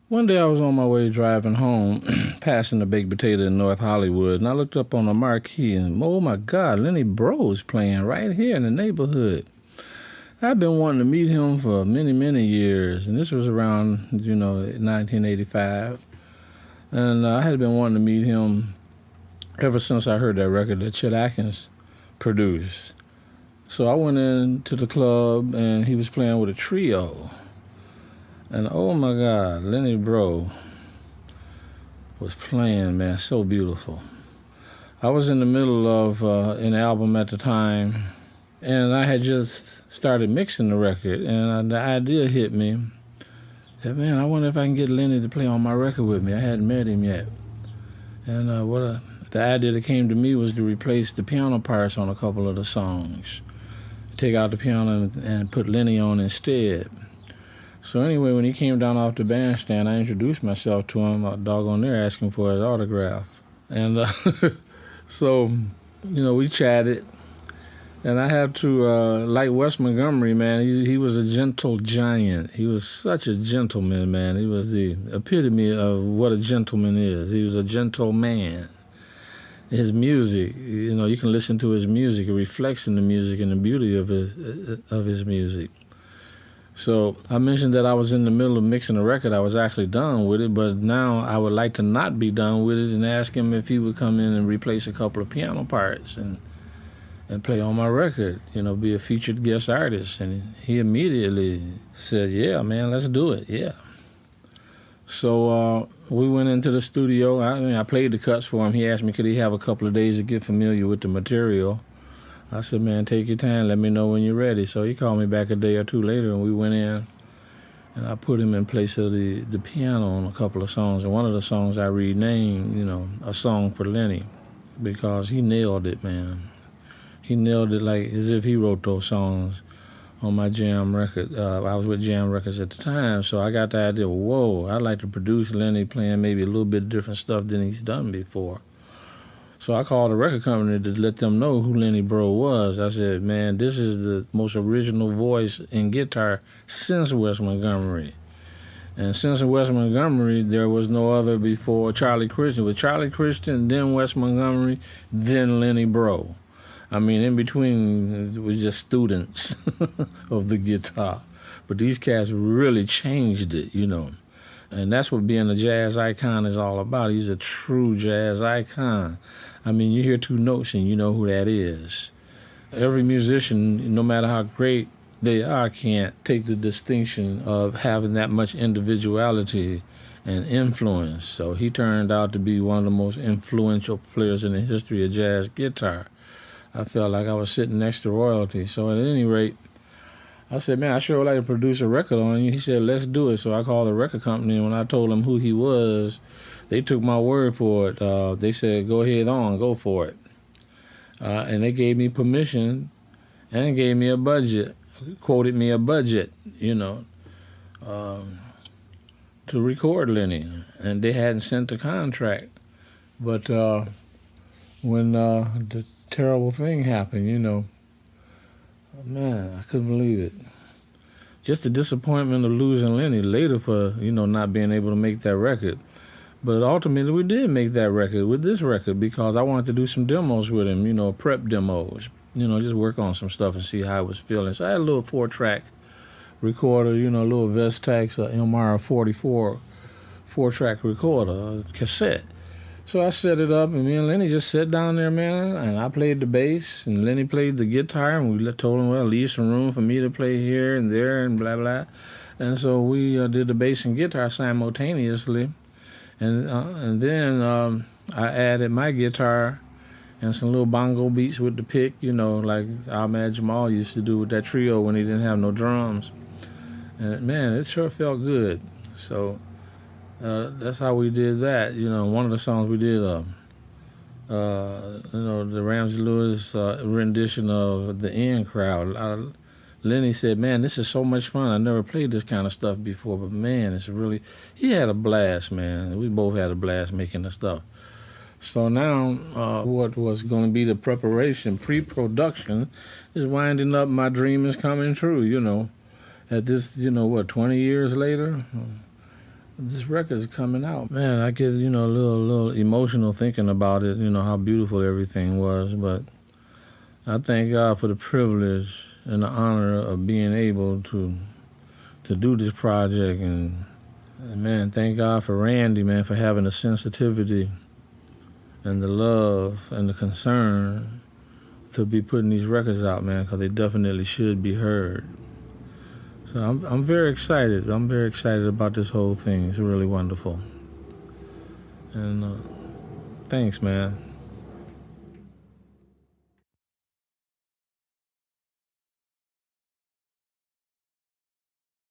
One day I was on my way driving home, passing the Baked Potato in North Hollywood, and I looked up on the marquee, and oh my God, Lenny Breau is playing right here in the neighborhood. I've been wanting to meet him for many, many years, and this was around, 1985. And I had been wanting to meet him ever since I heard that record that Chet Atkins produced. So I went into the club, and he was playing with a trio. And oh my God, Lenny Breau was playing, man, so beautiful. I was in the middle of an album at the time, and I had just started mixing the record, and the idea hit me that, man, I wonder if I can get Lenny to play on my record with me. I hadn't met him yet. And the idea that came to me was to replace the piano parts on a couple of the songs. Take out the piano and put Lenny on instead. So anyway, when he came down off the bandstand, I introduced myself to him, doggone there, asking for his autograph. And so, we chatted. And I have to, like Wes Montgomery, man, he was a gentle giant. He was such a gentleman, man. He was the epitome of what a gentleman is. He was a gentle man. His music, you can listen to his music. It reflects in the music and the beauty of his music. So I mentioned that I was in the middle of mixing a record. I was actually done with it, but now I would like to not be done with it and ask him if he would come in and replace a couple of piano parts and play on my record, be a featured guest artist. And he immediately said, yeah, man, let's do it, yeah. So we went into the studio. I played the cuts for him. He asked me could he have a couple of days to get familiar with the material. I said, man, take your time. Let me know when you're ready. So he called me back a day or two later, and we went in, and I put him in place of the piano on a couple of songs. And one of the songs I renamed, A Song for Lenny, because he nailed it, man. He nailed it like as if he wrote those songs on my Jam record. I was with Jam Records at the time, so I got the idea, whoa, I'd like to produce Lenny playing maybe a little bit different stuff than he's done before. So I called the record company to let them know who Lenny Breau was. I said, man, this is the most original voice in guitar since Wes Montgomery. And since Wes Montgomery, there was no other before Charlie Christian. With Charlie Christian, then Wes Montgomery, then Lenny Breau. I mean, in between, we're just students of the guitar. But these cats really changed it, And that's what being a jazz icon is all about. He's a true jazz icon. I mean, you hear two notes and you know who that is. Every musician, no matter how great they are, can't take the distinction of having that much individuality and influence. So he turned out to be one of the most influential players in the history of jazz guitar. I felt like I was sitting next to royalty. So at any rate, I said, man, I sure would like to produce a record on you. He said, let's do it. So I called the record company, and when I told them who he was, they took my word for it. They said, go ahead on, go for it. And they gave me permission and gave me a budget, quoted me a budget, to record Lenny. And they hadn't sent the contract. But when the terrible thing happened, man, I couldn't believe it. Just the disappointment of losing Lenny later for, not being able to make that record. But ultimately, we did make that record with this record because I wanted to do some demos with him, prep demos. Just work on some stuff and see how it was feeling. So I had a little 4-track recorder, a little Vestax MR 44 4-track recorder, cassette. So I set it up, and me and Lenny just sat down there, man, and I played the bass, and Lenny played the guitar, and we told him, well, leave some room for me to play here and there and blah, blah. And so we did the bass and guitar simultaneously, and then I added my guitar and some little bongo beats with the pick, like Ahmad Jamal used to do with that trio when he didn't have no drums. And, man, it sure felt good. So that's how we did that. One of the songs we did, the Ramsey Lewis rendition of The In Crowd. Lenny said, man, this is so much fun. I never played this kind of stuff before, but man, he had a blast, man. We both had a blast making the stuff. So now what was going to be the preparation, pre-production, is winding up. My dream is coming true, At this, 20 years later? this record is coming out. Man, I get, a little emotional thinking about it, how beautiful everything was. But I thank God for the privilege and the honor of being able to do this project. And man, thank God for Randy, man, for having the sensitivity and the love and the concern to be putting these records out, man, because they definitely should be heard. So I'm very excited. I'm very excited about this whole thing. It's really wonderful. And thanks, man.